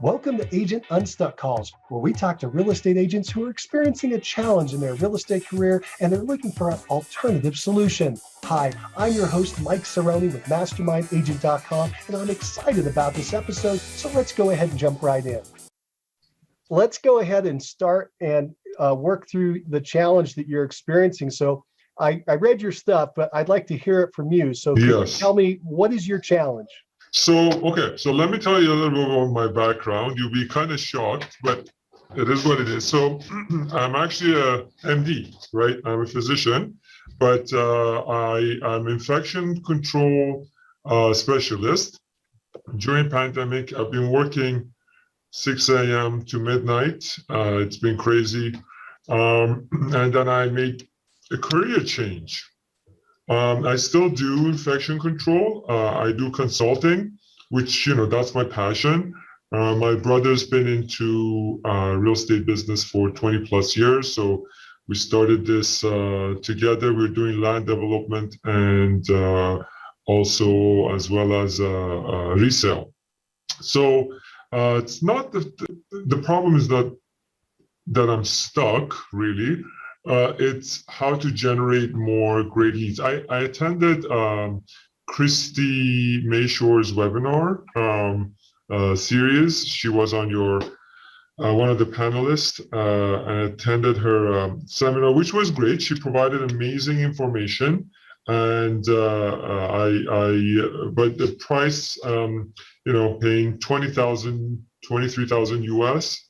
Welcome to Agent Unstuck Calls, where we talk to real estate agents who are experiencing a challenge in their real estate career and they're looking for an alternative solution. Hi, I'm your host, Mike Cerrone with MastermindAgent.com, and I'm excited about this episode, so let's go ahead and jump right in. Let's go ahead and start and work through the challenge that you're experiencing. So I read your stuff, but I'd like to hear it from you. So can you tell me, what is your challenge? So let me tell you a little bit about my background. You'll be kind of shocked, but it is what it is. So I'm actually a MD, right? I'm a physician, but I'm infection control specialist. During pandemic, I've been working 6 a.m. to midnight. It's been crazy. And then I made a career change. I still do infection control. I do consulting, which, that's my passion. My brother's been into real estate business for 20 plus years. So we started this together. We're doing land development and also as well as resale. So it's not the problem is that I'm stuck, really. It's how to generate more great leads. I attended Christy Mayshore's webinar series. She was on your one of the panelists and attended her seminar, which was great. She provided amazing information, and but the price, paying 23,000 US.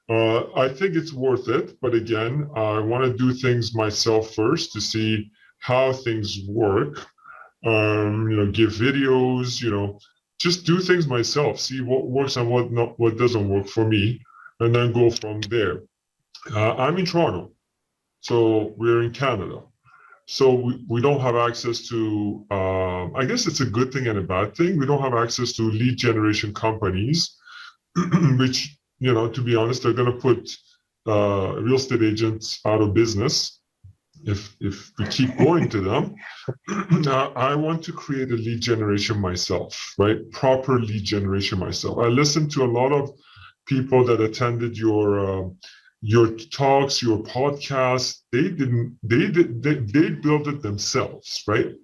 I think it's worth it, but again, I want to do things myself first to see how things work. Give videos, just do things myself, see what works and what doesn't work for me, and then go from there. I'm in Toronto, so we're in Canada. So we don't have access to, I guess it's a good thing and a bad thing. We don't have access to lead generation companies, which, to be honest, they're going to put real estate agents out of business if we keep going to them. I want to create a lead generation myself, right? Proper lead generation myself. I listened to a lot of people that attended your talks, your podcasts. They built it themselves, right?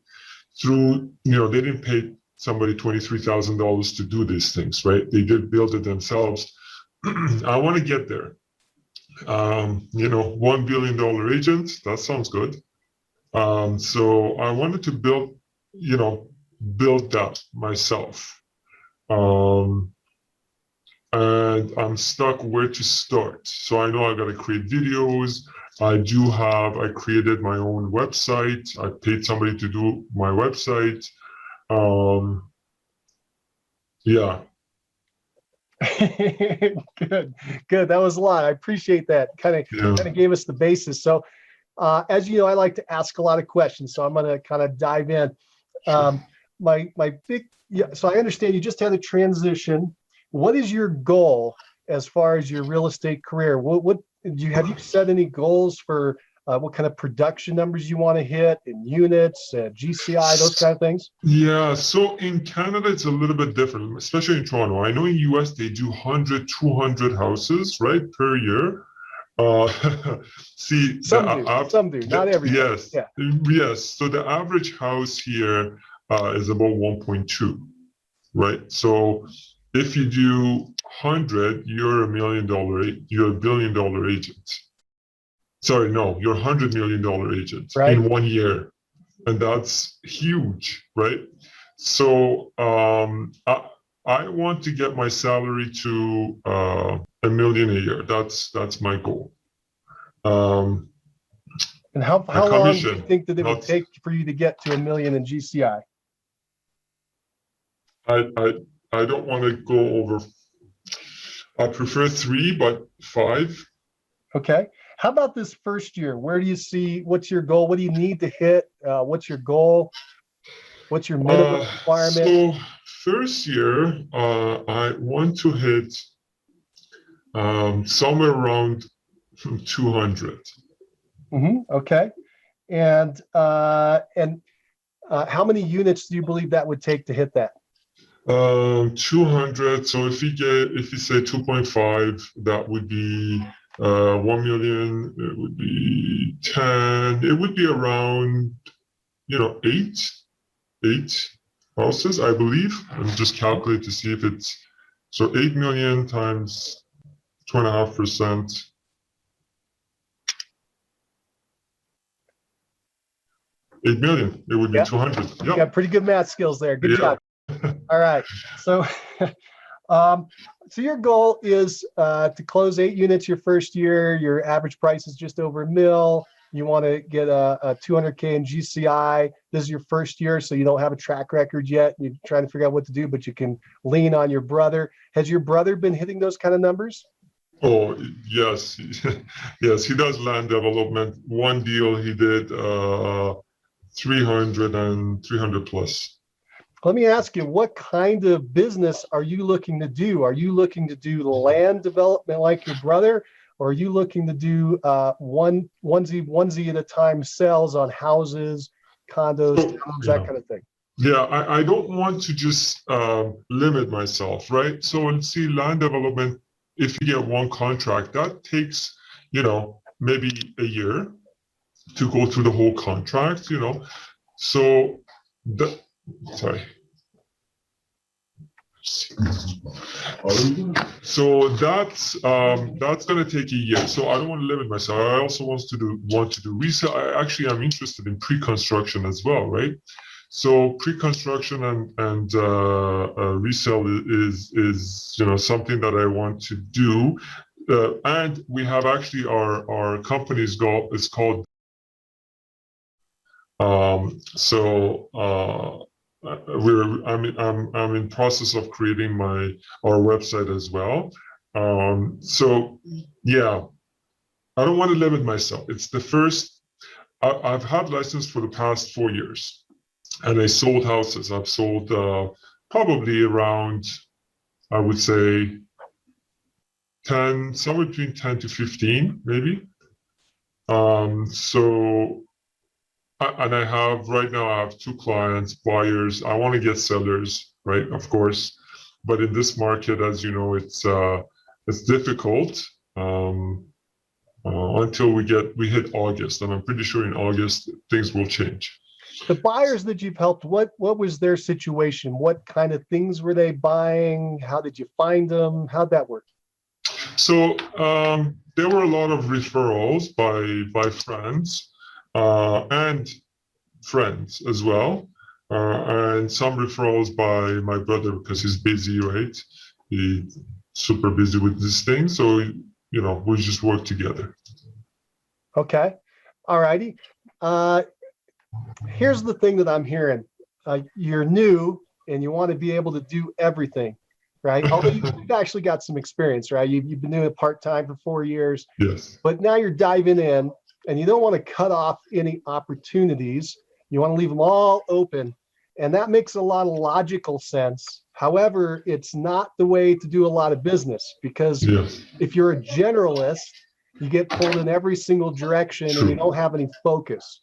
Through, they didn't pay somebody $23,000 to do these things, right? They did build it themselves. I want to get there. $1 billion agent, that sounds good. So I wanted to build that myself. And I'm stuck where to start. So I know I got to create videos. I created my own website. I paid somebody to do my website. Yeah. Good. That was a lot. I appreciate that. Kind of gave us the basis. So, as you know, I like to ask a lot of questions. So I'm going to kind of dive in. So I understand you just had a transition. What is your goal as far as your real estate career? Have you set any goals for what kind of production numbers you want to hit in units, GCI, those kind of things? Yeah, so in Canada, it's a little bit different, especially in Toronto. I know in US, they do 100, 200 houses, right, per year. Some do, not everybody. Yes, yeah. Yes. So the average house here is about 1.2, right? So if you do 100, you're a $1 billion agent. Sorry, no, you're $100 million agent in 1 year. And that's huge, right? So I want to get my salary to $1 million a year. That's my goal. And how long do you think that it would take for you to get to $1 million in GCI? I don't want to go over. I prefer 3, but 5. Okay. How about this first year? Where do you see, what's your goal? What do you need to hit? What's your goal? What's your minimum requirement? So first year, I want to hit somewhere around 200. Okay. And how many units do you believe that would take to hit that? 200. So if you say 2.5, that would be 1 million. It would be 10. It would be around, eight houses, I believe. I'm just calculate to see if it's so 8 million times 2.5%. 8 million. It would be 200. You got pretty good math skills there. Good job. All right. So, so your goal is to close 8 units your first year. Your average price is just over $1 million. You want to get a 200K in GCI. This is your first year, so you don't have a track record yet. You're trying to figure out what to do, but you can lean on your brother. Has your brother been hitting those kind of numbers? Oh, yes. Yes, he does land development. One deal he did 300 plus. Let me ask you, what kind of business are you looking to do? Are you looking to do land development like your brother? Or are you looking to do onesie at a time sales on houses, condos, towns, that kind of thing? Yeah, I don't want to just limit myself, right? So let's see, land development, if you get one contract, that takes, maybe a year to go through the whole contract, So So that's going to take a year. So I don't want to limit myself. I also want to do resale. I'm interested in pre-construction as well, right? So pre-construction and resale is something that I want to do. And we have actually our company's goal is called. I'm in process of creating our website as well. So yeah, I don't want to limit myself. It's the first. I've had license for the past 4 years, and I sold houses. I've sold probably around, I would say, 10, somewhere between 10 to 15, maybe. And I have right now, I have 2 clients, buyers. I want to get sellers, right? Of course, but in this market, as you know, it's difficult until we hit August, and I'm pretty sure in August things will change. The buyers that you've helped, what was their situation? What kind of things were they buying? How did you find them? How'd that work? So there were a lot of referrals by friends. And friends as well, and some referrals by my brother because he's busy, right? He's super busy with this thing, so we just work together. Okay, all righty. Here's the thing that I'm hearing: you're new and you want to be able to do everything, right? Although you've actually got some experience, right? You've been doing it part-time for 4 years. Yes. But now you're diving in. And you don't want to cut off any opportunities. You want to leave them all open. And that makes a lot of logical sense. However, it's not the way to do a lot of business, because if you're a generalist, you get pulled in every single direction and you don't have any focus.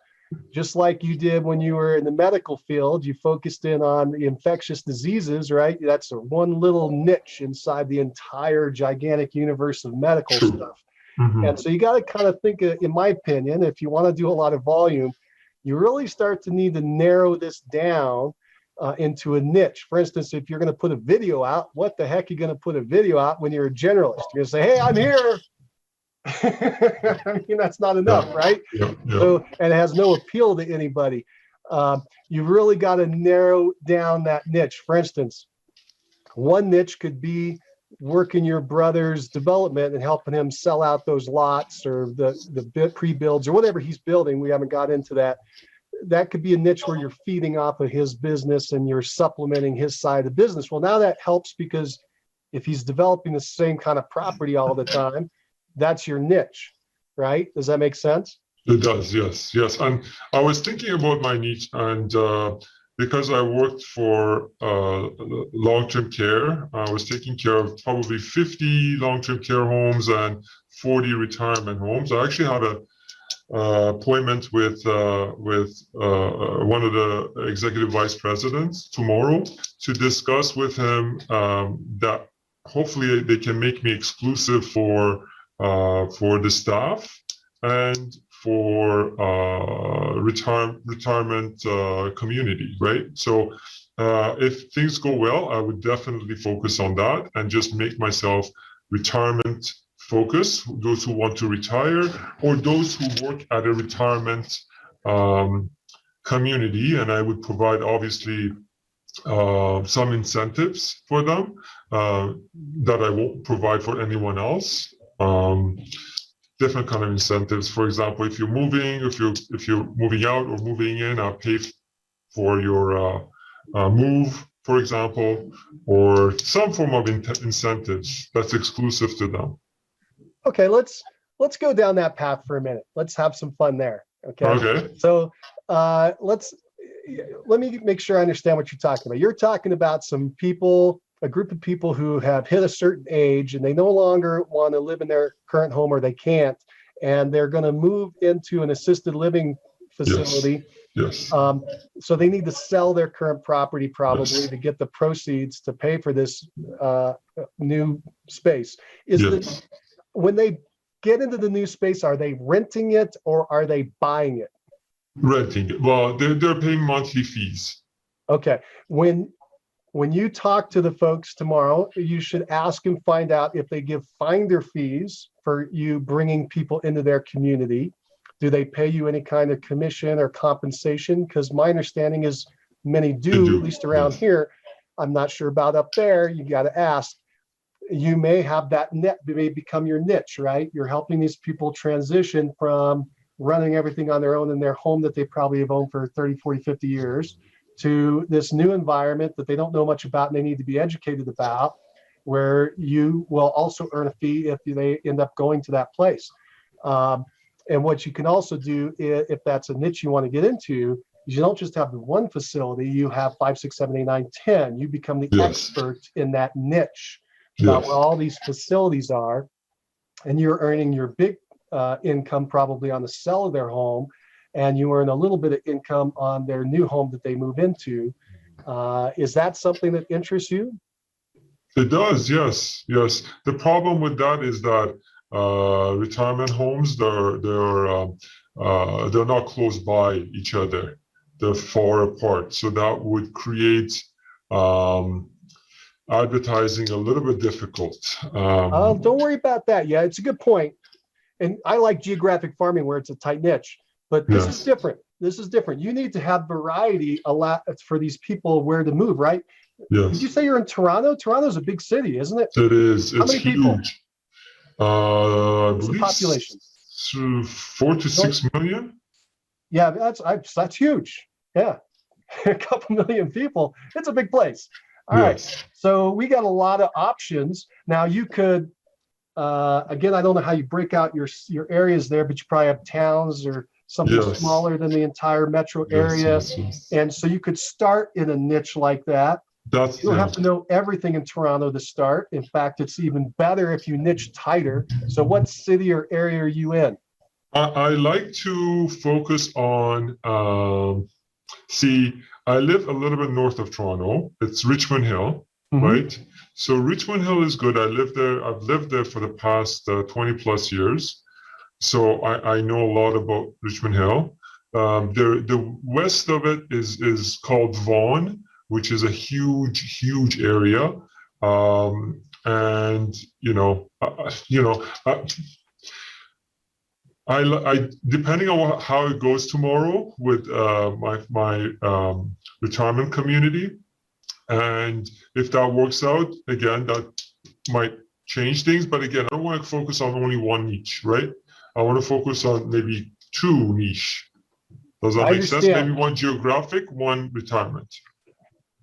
Just like you did when you were in the medical field, you focused in on the infectious diseases, right? That's one little niche inside the entire gigantic universe of medical stuff. Mm-hmm. And so you got to kind of think, in my opinion, if you want to do a lot of volume, you really start to need to narrow this down into a niche. For instance, if you're going to put a video out, what the heck are you going to put a video out when you're a generalist? You're going to say, hey, I'm here. I mean, that's not enough, right? So, and it has no appeal to anybody. You've really got to narrow down that niche. For instance, one niche could be working your brother's development and helping him sell out those lots or the pre-builds or whatever he's building. We haven't got into that. That could be a niche where you're feeding off of his business and you're supplementing his side of the business. Well, now that helps, because if he's developing the same kind of property all the time, that's your niche, right? Does that make sense? It does, yes. And I was thinking about my niche, and because I worked for long-term care, I was taking care of probably 50 long-term care homes and 40 retirement homes. I actually had appointment with one of the executive vice presidents tomorrow to discuss with him that hopefully they can make me exclusive for the staff and for retirement community, right? So if things go well, I would definitely focus on that and just make myself retirement focus, those who want to retire or those who work at a retirement community. And I would provide obviously some incentives for them that I won't provide for anyone else. Different kind of incentives. For example, if you're moving, if you're moving out or moving in, I'll pay for your move, for example, or some form of incentives that's exclusive to them. Okay, let's go down that path for a minute. Let's have some fun there. Okay. Okay. So let me make sure I understand what you're talking about. You're talking about some people, a group of people who have hit a certain age and they no longer want to live in their current home, or they can't, and they're going to move into an assisted living facility. Yes. So they need to sell their current property probably Yes. to get the proceeds to pay for this new space. When they get into the new space, are they renting it or are they buying it? Renting it. Well, they're paying monthly fees. Okay. When you talk to the folks tomorrow, you should ask and find out if they give finder fees for you bringing people into their community. Do they pay you any kind of commission or compensation? Because my understanding is many do, at least around here. I'm not sure about up there. You got to ask. You may have that may become your niche, right? You're helping these people transition from running everything on their own in their home that they probably have owned for 30, 40, 50 years to this new environment that they don't know much about and they need to be educated about, where you will also earn a fee if they end up going to that place. And what you can also do, if that's a niche you want to get into, is you don't just have the one facility, you have 5, 6, 7, 8, 9, 10. You become the expert in that niche about where all these facilities are, and you're earning your big income probably on the sale of their home, and you earn a little bit of income on their new home that they move into. Is that something that interests you? It does, yes. The problem with that is that retirement homes, they're not close by each other. They're far apart. So that would create advertising a little bit difficult. Don't worry about that. Yeah, it's a good point. And I like geographic farming where it's a tight niche, but this is different. This is different. You need to have variety a lot for these people where to move, right? Yes. Did you say you're in Toronto? Toronto's a big city, isn't it? It is. It's many people? huge. I What's the believe population? 4 to 6 million. Yeah, that's huge. Yeah, a couple million people. It's a big place. All right. So we got a lot of options. Now you could, again, I don't know how you break out your areas there, but you probably have towns or something smaller than the entire metro area. And so you could start in a niche like that. You don't have to know everything in Toronto to start. In fact, it's even better if you niche tighter. So what city or area are you in? I like to focus on, I live a little bit north of Toronto. It's Richmond Hill, right? So Richmond Hill is good. I live there. I've lived there for the past 20 plus years. So I know a lot about Richmond Hill. The west of it is called Vaughan, which is a huge area. And I depending on how it goes tomorrow with my retirement community, and if that works out, again, that might change things. But again, I don't want to focus on only one niche, right? I want to focus on maybe 2 niche. Does that make sense? Maybe one geographic, one retirement.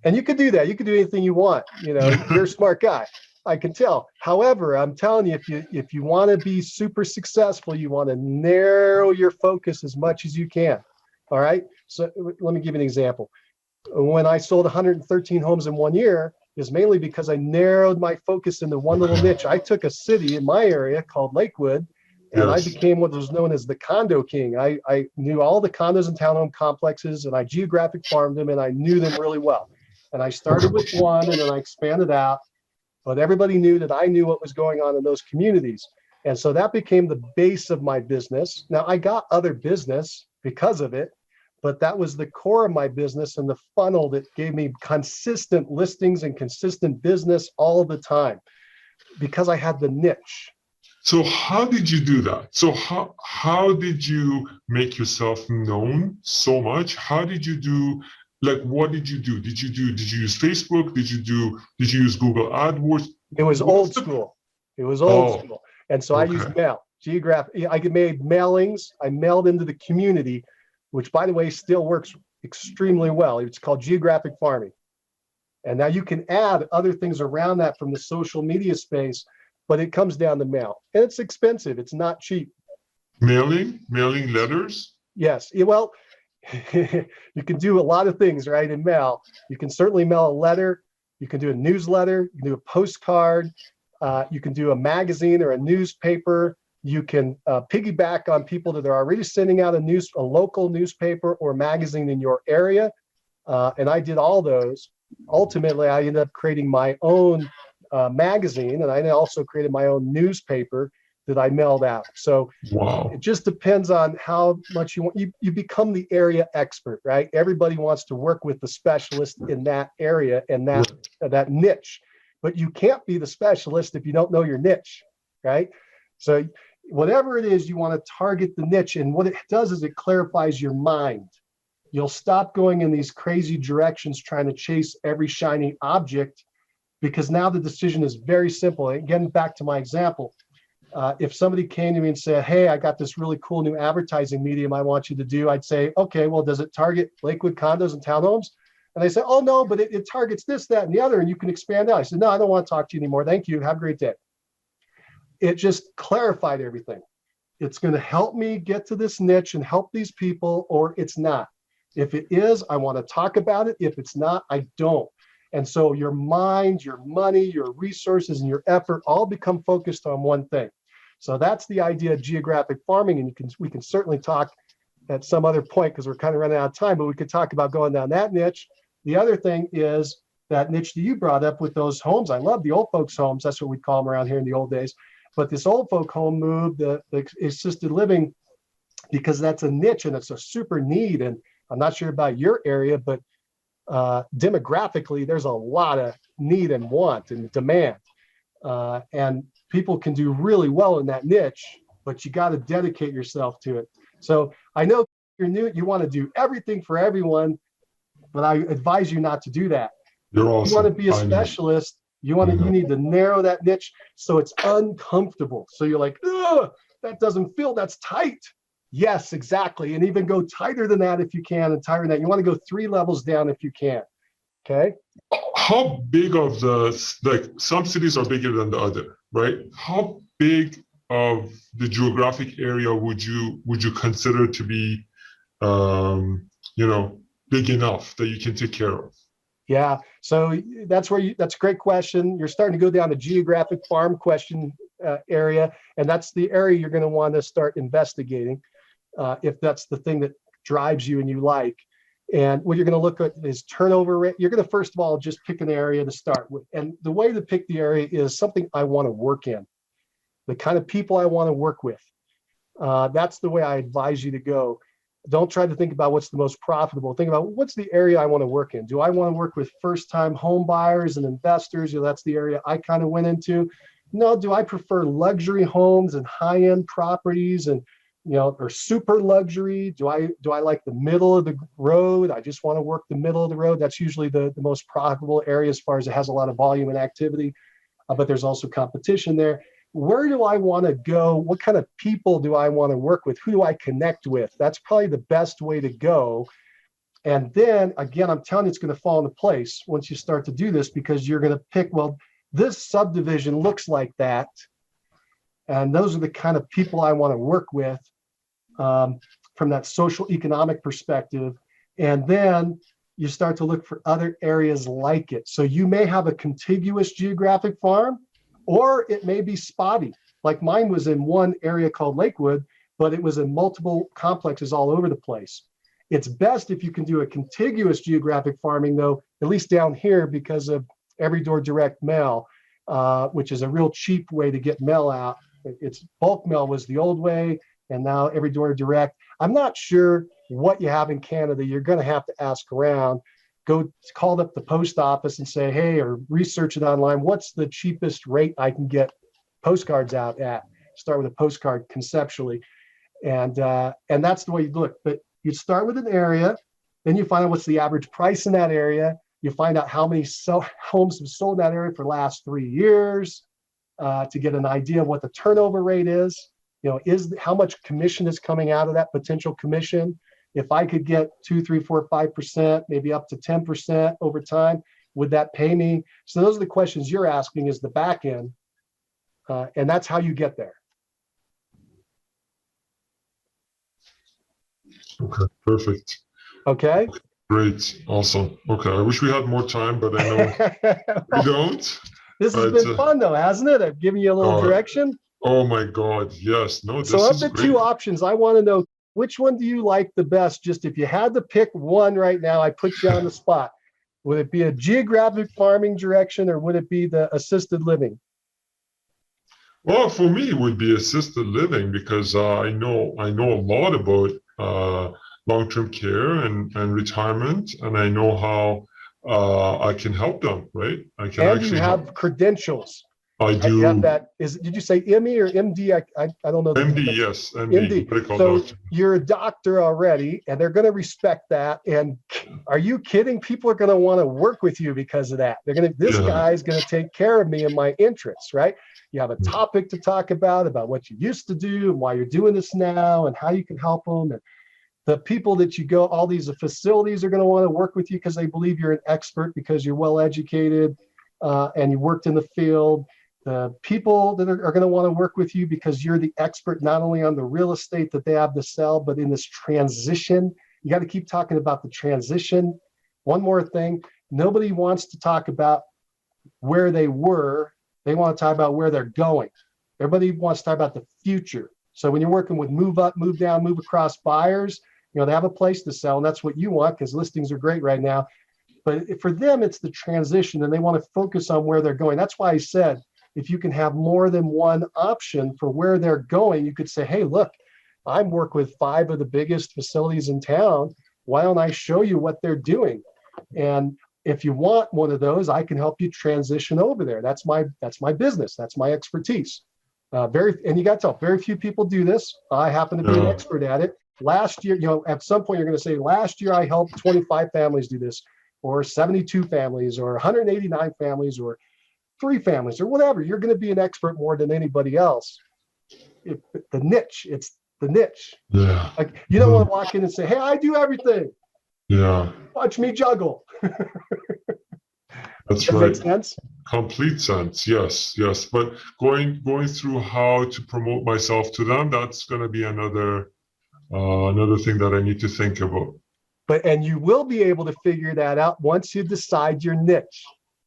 And you could do that. You could do anything you want. You know, you're a smart guy. I can tell. However, I'm telling you, if you want to be super successful, you want to narrow your focus as much as you can. All right. So let me give you an example. When I sold 113 homes in 1 year, is mainly because I narrowed my focus into one little niche. I took a city in my area called Lakewood, And I Yes. became what was known as the condo king. I knew all the condos and townhome complexes, and I geographic farmed them, and I knew them really well. And I started with one, and then I expanded out. But everybody knew that I knew what was going on in those communities. And so that became the base of my business. Now, I got other business because of it, but that was the core of my business and the funnel that gave me consistent listings and consistent business all the time because I had the niche. So how did you do that? So how did you make yourself known so much? How did you do, like, what did you do? Did you use Facebook? Did you use Google AdWords? It was old school. It was old school. And so I used mail, geographic. I made mailings. I mailed into the community, which, by the way, still works extremely well. It's called geographic farming. And now you can add other things around that from the social media space, but it comes down to mail. And it's expensive. It's not cheap. Mailing letters? Yes. Well, you can do a lot of things, right, in mail. You can certainly mail a letter. You can do a newsletter. You can do a postcard. You can do a magazine or a newspaper. You can piggyback on people that are already sending out a local newspaper or magazine in your area. And I did all those. Ultimately, I ended up creating my own magazine, and I also created my own newspaper that I mailed out. So wow. It just depends on how much you want. You become the area expert, right? Everybody wants to work with the specialist in that area and that niche, but you can't be the specialist if you don't know your niche, right? So whatever it is, you want to target the niche, and what it does is it clarifies your mind. You'll stop going in these crazy directions trying to chase every shiny object, because now the decision is very simple. Again, back to my example, if somebody came to me and said, hey, I got this really cool new advertising medium I want you to do, I'd say, okay, well, does it target Lakewood condos and townhomes? And they say, oh, no, but it targets this, that, and the other, and you can expand out. I said, no, I don't want to talk to you anymore. Thank you. Have a great day. It just clarified everything. It's going to help me get to this niche and help these people, or it's not. If it is, I want to talk about it. If it's not, I don't. And so your mind, your money, your resources, and your effort all become focused on one thing. So that's the idea of geographic farming. And we can certainly talk at some other point, because we're kind of running out of time, but we could talk about going down that niche. The other thing is that niche that you brought up with those homes. I love the old folks' homes. That's what we call them around here in the old days. But this old folk home move, the assisted living, because that's a niche and it's a super need. And I'm not sure about your area, but demographically, there's a lot of need and want and demand. And people can do really well in that niche, but you got to dedicate yourself to it. So I know you're new, you want to do everything for everyone, but I advise you not to do that. You're awesome. You want to be a specialist. You need to narrow that niche so it's uncomfortable. So you're like, ugh, that doesn't feel, that's tight. Yes, exactly. And even go tighter than that if you can, and tighter than that. You want to go 3 levels down if you can. Okay. How big of some cities are bigger than the other, right? How big of the geographic area would you consider to be, big enough that you can take care of? Yeah. So that's a great question. You're starting to go down the geographic farm question area, and that's the area you're going to want to start investigating. If that's the thing that drives you and you like. And what you're going to look at is turnover rate. You're going to, first of all, just pick an area to start with. And the way to pick the area is something I want to work in, the kind of people I want to work with. That's the way I advise you to go. Don't try to think about what's the most profitable. Think about what's the area I want to work in. Do I want to work with first-time home buyers and investors? That's the area I kind of went into. No, do I prefer luxury homes and high-end properties and or super luxury? Do I like the middle of the road? I just want to work the middle of the road. That's usually the most profitable area as far as it has a lot of volume and activity, but there's also competition there. Where do I want to go? What kind of people do I want to work with? Who do I connect with? That's probably the best way to go. And then again, I'm telling you, it's going to fall into place once you start to do this, because you're going to pick, well, this subdivision looks like that. And those are the kind of people I want to work with from that social economic perspective. And then you start to look for other areas like it. So you may have a contiguous geographic farm, Or it may be spotty, like mine was in one area called Lakewood, but it was in multiple complexes all over the place. It's best if you can do a contiguous geographic farming, though, at least down here, because of every door direct mail, which is a real cheap way to get mail out. It's bulk mail was the old way, and now every door direct. I'm not sure what you have in Canada. You're going to have to ask around. Go call up the post office and say, hey, or research it online. What's the cheapest rate I can get postcards out at? Start with a postcard conceptually. And that's the way you look. But you start with an area, then you find out what's the average price in that area. You find out how many homes have sold in that area for the last 3 years to get an idea of what the turnover rate is. Is how much commission is coming out of that potential commission. If I could get 2, 3, 4, 5%, maybe up to 10% over time, would that pay me? So those are the questions you're asking is the back end. And that's how you get there. Okay, perfect. Okay. Great, awesome. Okay, I wish we had more time, but I know we don't. This has been fun though, hasn't it? I've given you a little direction. Oh my God, yes. No, this so of is the great. 2 options, I want to know which one do you like the best? Just if you had to pick one right now, I put you on the spot. Would it be a geographic farming direction or would it be the assisted living? Well, for me, it would be assisted living because I know a lot about long-term care and retirement, and I know how I can help them, right? I can and actually you have help. credentials. I do. You have that. Did you say ME or MD? I don't know. MD, yes, MD. So doctor. You're a doctor already, and they're going to respect that. And are you kidding? People are going to want to work with you because of that. They're going to. This guy's going to take care of me and my interests, right? You have a topic to talk about what you used to do and why you're doing this now and how you can help them. And the people that you go, all these facilities are going to want to work with you because they believe you're an expert because you're well educated and you worked in the field. The people that are going to want to work with you because you're the expert not only on the real estate that they have to sell, but in this transition. You got to keep talking about the transition. One more thing, nobody wants to talk about where they were. They want to talk about where they're going. Everybody wants to talk about the future. So when you're working with move up, move down, move across buyers, they have a place to sell, and that's what you want because listings are great right now. But for them, it's the transition, and they want to focus on where they're going. That's why I said, if you can have more than one option for where they're going, you could say, hey, look, I work with 5 of the biggest facilities in town. Why don't I show you what they're doing? And if you want one of those, I can help you transition over there. That's my business. That's my expertise. And you got to tell, very few people do this. I happen to be an expert at it. Last year, at some point you're going to say, last year I helped 25 families do this, or 72 families, or 189 families, or 3 families, or whatever. You're going to be an expert more than anybody else. It's the niche. Yeah. Like you don't want to walk in and say, hey, I do everything. Yeah. Watch me juggle. That's Does that right. make sense? Complete sense. Yes. But going through how to promote myself to them, that's going to be another thing that I need to think about. And you will be able to figure that out once you decide your niche.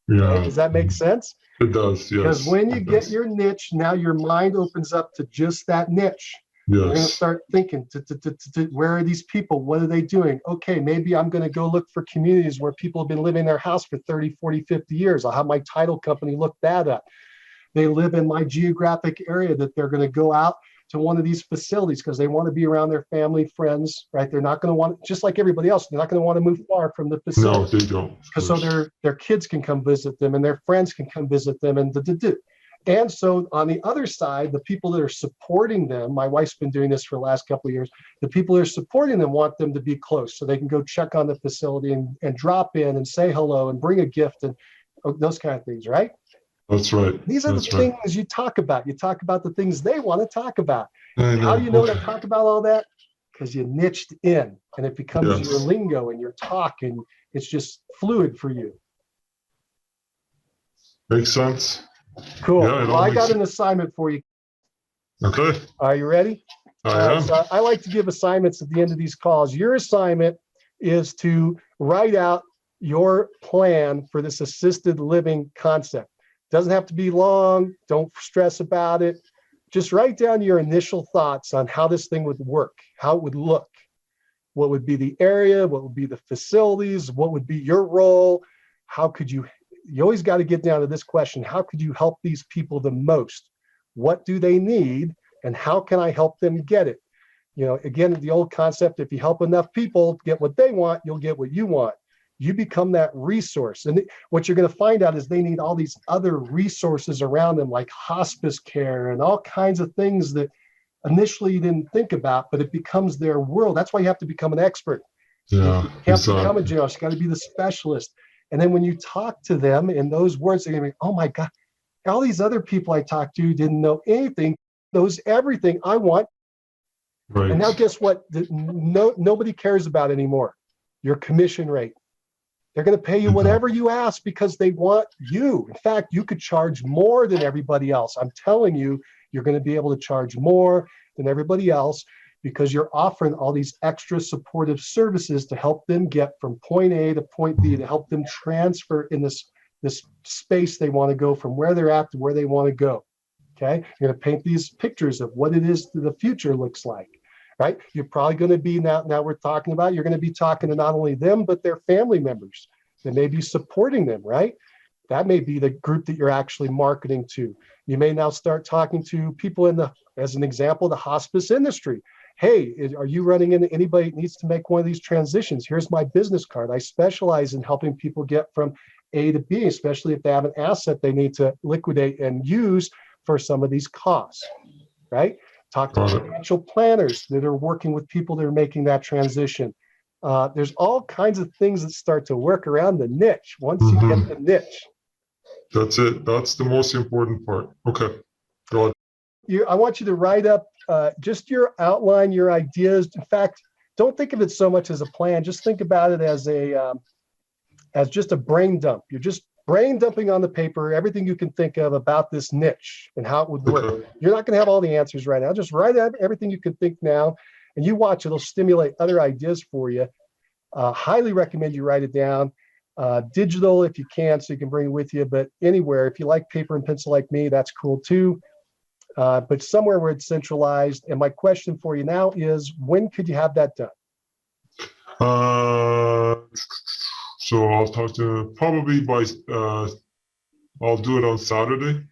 Yeah. Okay? Does that make sense? It does, yes. Because when you get your niche, now your mind opens up to just that niche. Yes. You're going to start thinking, where are these people? What are they doing? Okay, maybe I'm going to go look for communities where people have been living in their house for 30, 40, 50 years. I'll have my title company look that up. They live in my geographic area that they're going to go out to one of these facilities because they want to be around their family, friends, right? They're not going to want, just like everybody else, they're not going to want to move far from the facility. No, they don't. Because so their kids can come visit them and their friends can come visit them and so on the other side, the people that are supporting them, my wife's been doing this for the last couple of years, the people that are supporting them want them to be close so they can go check on the facility and drop in and say hello and bring a gift and those kind of things, right? That's right. These are the things you talk about. You talk about the things they want to talk about. How do you know to talk about all that? Because you niched in and it becomes your lingo and your talk and it's just fluid for you. Makes sense. Cool. Yeah, well, I got an assignment for you. Okay. Are you ready? I am. So I like to give assignments at the end of these calls. Your assignment is to write out your plan for this assisted living concept. Doesn't have to be long. Don't stress about it. Just write down your initial thoughts on how this thing would work, how it would look, what would be the area, what would be the facilities, what would be your role, how could you always got to get down to this question, how could you help these people the most? What do they need, and how can I help them get it? You know, again, the old concept, if you help enough people get what they want, you'll get what you want. You become that resource. And what you're going to find out is they need all these other resources around them, like hospice care and all kinds of things that initially you didn't think about, but it becomes their world. That's why you have to become an expert. Yeah, you have to become a generalist. You got to be the specialist. And then when you talk to them in those words, they're going to be, oh my God, all these other people I talked to didn't know anything, knows everything I want. Right. And now guess what? Nobody cares about anymore. Your commission rate. They're going to pay you whatever you ask because they want you. In fact, you could charge more than everybody else. I'm telling you, you're going to be able to charge more than everybody else because you're offering all these extra supportive services to help them get from point A to point B, to help them transfer in this space they want to go from where they're at to where they want to go. Okay, you're going to paint these pictures of what it is that the future looks like, right? You're probably going to be now we're talking about, you're going to be talking to not only them, but their family members that may be supporting them, right? That may be the group that you're actually marketing to. You may now start talking to people in as an example, the hospice industry. Hey, are you running into anybody that needs to make one of these transitions? Here's my business card. I specialize in helping people get from A to B, especially if they have an asset they need to liquidate and use for some of these costs, right? Talk to financial planners that are working with people that are making that transition. There's all kinds of things that start to work around the niche once you get the niche. That's it. That's the most important part. Okay. Go ahead. I want you to write up just your outline, your ideas. In fact, don't think of it so much as a plan. Just think about it as just a brain dump. You're just brain dumping on the paper everything you can think of about this niche and how it would work. Okay. You're not going to have all the answers right now. Just write out everything you can think now, and you watch. It'll stimulate other ideas for you. Highly recommend you write it down. Digital if you can, so you can bring it with you. But anywhere, if you like paper and pencil like me, that's cool too. But somewhere where it's centralized. And my question for you now is, when could you have that done? So I'll talk to probably by, I'll do it on Saturday.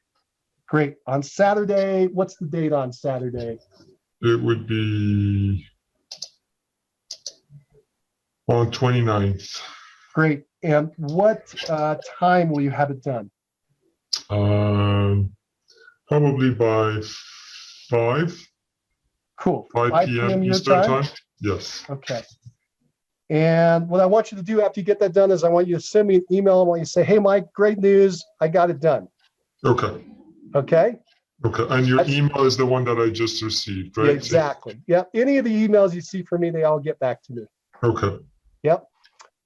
Great. On Saturday, what's the date on Saturday? It would be on 29th. Great. And what time will you have it done? Probably by 5. Cool. 5 p.m. Eastern time? Yes. Okay. And what I want you to do after you get that done is I want you to send me an email. I want you to say, hey, Mike, great news. I got it done. Okay. Okay. Okay. And your email is the one that I just received, right? Yeah, exactly. Yep. Any of the emails you see from me, they all get back to me. Okay. Yep.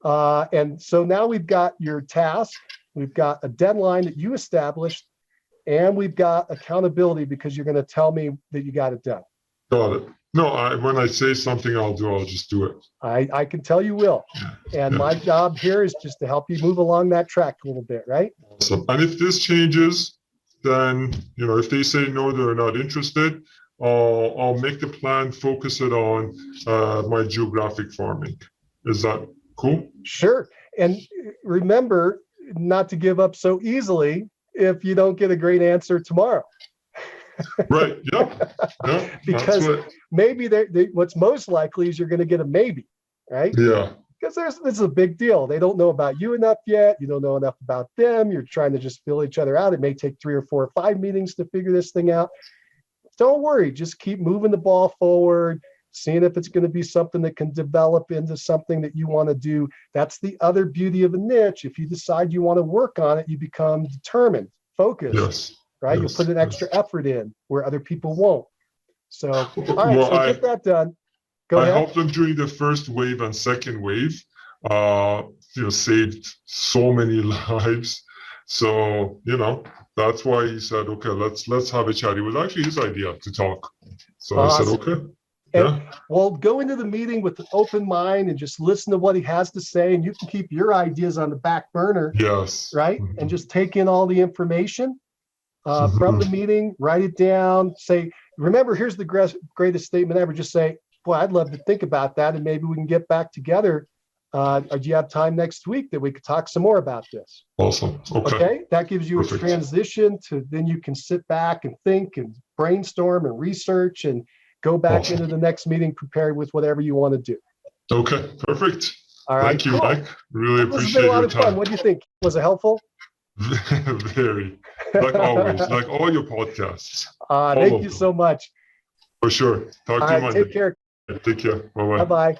And so now we've got your task. We've got a deadline that you established, and we've got accountability because you're going to tell me that you got it done. Got it. No, when I say something, I'll just do it. I can tell you will. And my job here is just to help you move along that track a little bit, right? Awesome. And if this changes, then, if they say no, they're not interested, I'll make the plan, focus it on my geographic farming. Is that cool? Sure. And remember not to give up so easily if you don't get a great answer tomorrow. Right. Yeah. Because maybe what's most likely is you're going to get a maybe, right? Yeah. Because this is a big deal. They don't know about you enough yet. You don't know enough about them. You're trying to just fill each other out. It may take 3 or 4 or 5 meetings to figure this thing out. Don't worry. Just keep moving the ball forward, seeing if it's going to be something that can develop into something that you want to do. That's the other beauty of a niche. If you decide you want to work on it, you become determined, focused. Yes. Right? You'll put an extra effort in where other people won't. So, all right, get that done. Go ahead. I helped them during the first wave and second wave. Saved so many lives. So, that's why he said, okay, let's have a chat. It was actually his idea to talk. So awesome. I said, okay. And we'll go into the meeting with an open mind and just listen to what he has to say. And you can keep your ideas on the back burner. Yes. Right. And just take in all the information from the meeting, write it down, say, remember, here's the greatest statement ever. Just say, boy, I'd love to think about that. And maybe we can get back together. Do you have time next week that we could talk some more about this? Awesome. Okay. That gives you Perfect. a transition to then you can sit back and think and brainstorm and research and go back into the next meeting prepared with whatever you want to do. Okay. Perfect. All right. Thank you, Cool. Mike. Really This has appreciate been a lot your of fun. time. What do you think? Was it helpful? Very. Like always, like all your podcasts. Thank you so much. For sure. Talk to you Monday. Take care. Take care. Bye-bye. Bye-bye.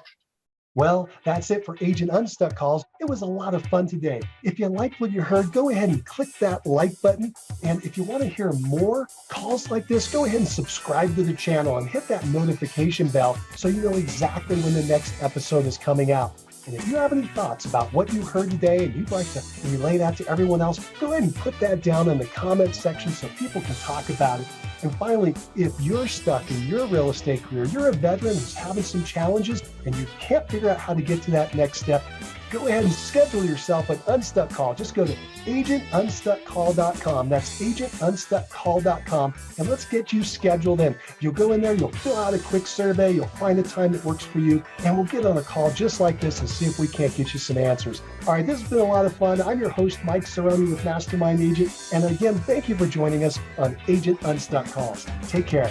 Well, that's it for Agent Unstuck calls. It was a lot of fun today. If you liked what you heard, go ahead and click that like button. And if you want to hear more calls like this, go ahead and subscribe to the channel and hit that notification bell so you know exactly when the next episode is coming out. And if you have any thoughts about what you heard today and you'd like to relay that to everyone else, go ahead and put that down in the comment section so people can talk about it. And finally, if you're stuck in your real estate career, you're a veteran who's having some challenges and you can't figure out how to get to that next step, go ahead and schedule yourself an Unstuck call. Just go to agentunstuckcall.com. That's agentunstuckcall.com. And let's get you scheduled in. You'll go in there, you'll fill out a quick survey, you'll find a time that works for you, and we'll get on a call just like this and see if we can't get you some answers. All right, this has been a lot of fun. I'm your host, Mike Cerrone with Mastermind Agent. And again, thank you for joining us on Agent Unstuck Calls. Take care.